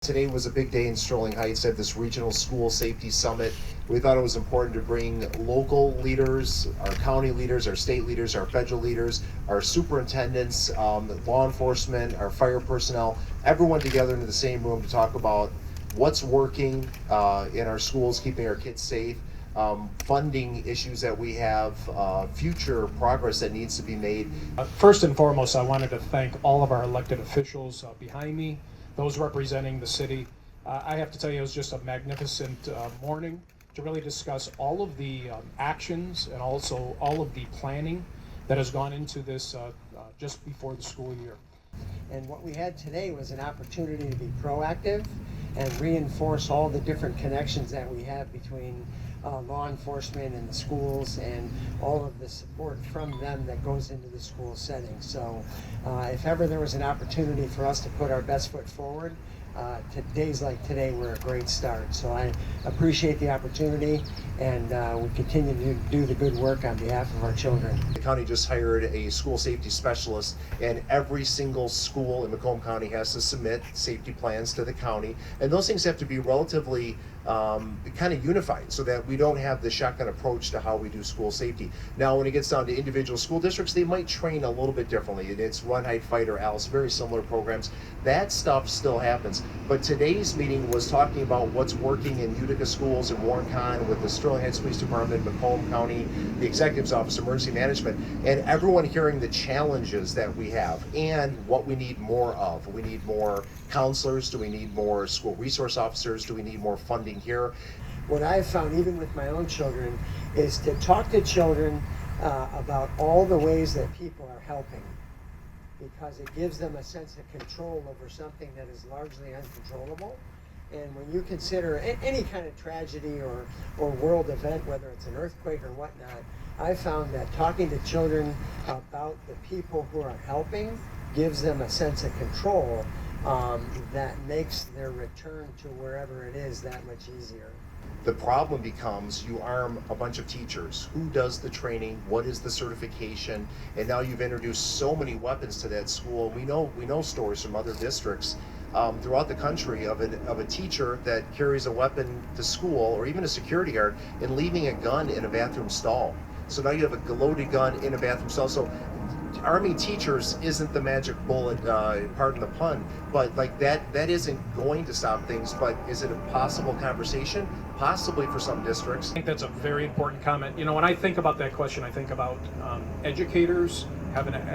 Today was a big day in Sterling Heights at this regional school safety summit. We thought it was important to bring local leaders, our county leaders, our state leaders, our federal leaders, our superintendents, law enforcement, our fire personnel, everyone together into the same room to talk about what's working in our schools, keeping our kids safe, funding issues that we have, future progress that needs to be made. First and foremost, I wanted to thank all of our elected officials behind me, those representing the city. I have to tell you, it was just a magnificent morning to really discuss all of the actions and also all of the planning that has gone into this just before the school year. And what we had today was an opportunity to be proactive and reinforce all the different connections that we have between law enforcement and the schools and all of the support from them that goes into the school setting. So if ever there was an opportunity for us to put our best foot forward, days like today were a great start. So I appreciate the opportunity, and we continue to do the good work on behalf of our children. The county just hired a school safety specialist, and every single school in Macomb County has to submit safety plans to the county, and those things have to be relatively kind of unified so that we don't have the shotgun approach to how we do school safety. Now, when it gets down to individual school districts, they might train a little bit differently. It's Run, Hide, Fight, or Else, very similar programs. That stuff still happens. But today's meeting was talking about what's working in Utica schools and Warren Con with the Sterling Heights Police Department, Macomb County, the Executive's Office of Emergency Management, and everyone hearing the challenges that we have and what we need more of. We need more counselors. Do we need more school resource officers? Do we need more funding here? What I've found, even with my own children, is to talk to children about all the ways that people are helping, because it gives them a sense of control over something that is largely uncontrollable. And when you consider any kind of tragedy or world event, whether it's an earthquake or whatnot, I found that talking to children about the people who are helping gives them a sense of control that makes their return to wherever it is that much easier. The problem becomes you arm a bunch of teachers. Who does the training? What is the certification? And now you've introduced so many weapons to that school. We know stories from other districts throughout the country of a teacher that carries a weapon to school, or even a security guard, and leaving a gun in a bathroom stall. So now you have a loaded gun in a bathroom stall. So arming teachers isn't the magic bullet, pardon the pun, but like that isn't going to stop things. But is it a possible conversation? Possibly for some districts. I think that's a very important comment. You know, when I think about that question, I think about educators having an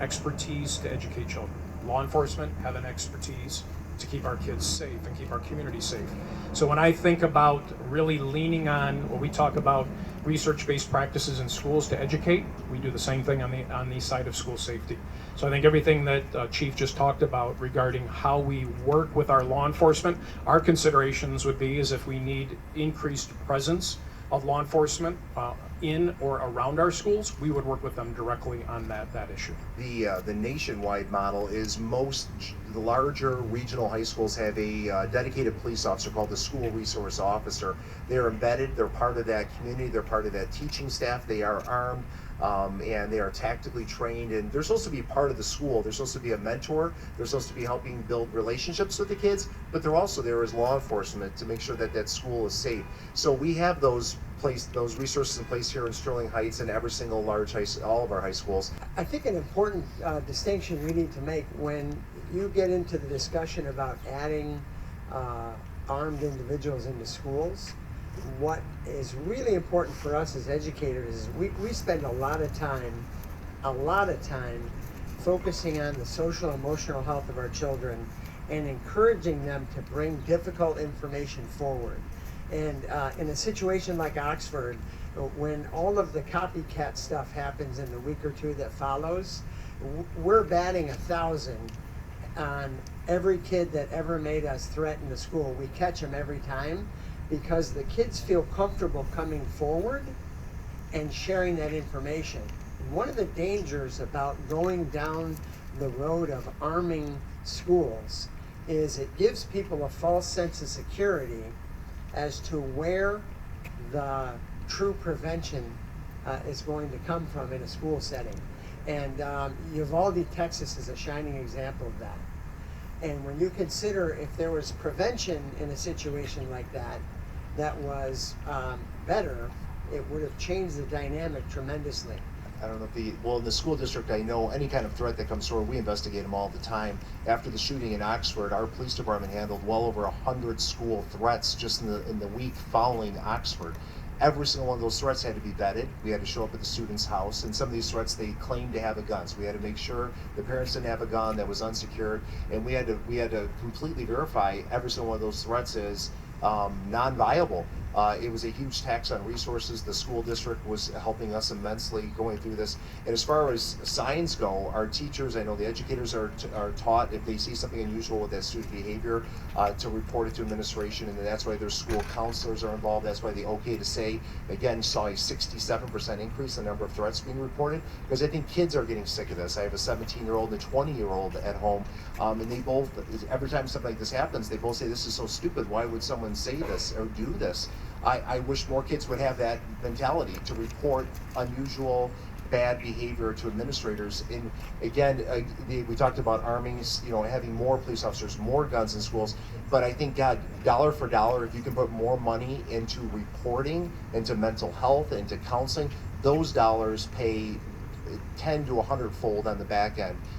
expertise to educate children. Law enforcement have an expertise to keep our kids safe and keep our community safe. So when I think about really leaning on what we talk about research-based practices in schools to educate, we do the same thing on the side of school safety. So I think everything that Chief just talked about regarding how we work with our law enforcement, our considerations would be is if we need increased presence of law enforcement in or around our schools, we would work with them directly on that issue. The nationwide model is the larger regional high schools have a dedicated police officer called the school resource officer. They're embedded, they're part of that community, they're part of that teaching staff, they are armed, and they are tactically trained, and they're supposed to be part of the school. They're supposed to be a mentor, they're supposed to be helping build relationships with the kids, but they're also there as law enforcement to make sure that that school is safe. So we have those resources in place here in Sterling Heights and every single all of our high schools. I think an important distinction we need to make when you get into the discussion about adding armed individuals into schools, what is really important for us as educators is we spend a lot of time focusing on the social and emotional health of our children and encouraging them to bring difficult information forward. And in a situation like Oxford, when all of the copycat stuff happens in the week or two that follows, we're batting 1,000 on every kid that ever made us threaten the school. We catch them every time because the kids feel comfortable coming forward and sharing that information. And one of the dangers about going down the road of arming schools is it gives people a false sense of security as to where the true prevention is going to come from in a school setting. And Uvalde, Texas is a shining example of that. And when you consider if there was prevention in a situation like that, that was better, it would have changed the dynamic tremendously. I don't know if well, in the school district, I know any kind of threat that comes forward, we investigate them all the time. After the shooting in Oxford, our police department handled well over 100 school threats just in the week following Oxford. Every single one of those threats had to be vetted. We had to show up at the student's house, and some of these threats, they claimed to have a gun. So we had to make sure the parents didn't have a gun that was unsecured, and we had to completely verify every single one of those threats as non-viable. It was a huge tax on resources. The school district was helping us immensely going through this. And as far as signs go, our teachers, I know the educators are taught if they see something unusual with that student behavior to report it to administration, and that's why their school counselors are involved. That's why the OK to Say, again, saw a 67% increase in the number of threats being reported, because I think kids are getting sick of this. I have a 17-year-old and a 20-year-old at home, and they both, every time something like this happens, they both say, this is so stupid. Why would someone say this or do this? I wish more kids would have that mentality to report unusual, bad behavior to administrators. And again, we talked about arming, having more police officers, more guns in schools. But I think, God, dollar for dollar, if you can put more money into reporting, into mental health, into counseling, those dollars pay 10 to 100 fold on the back end.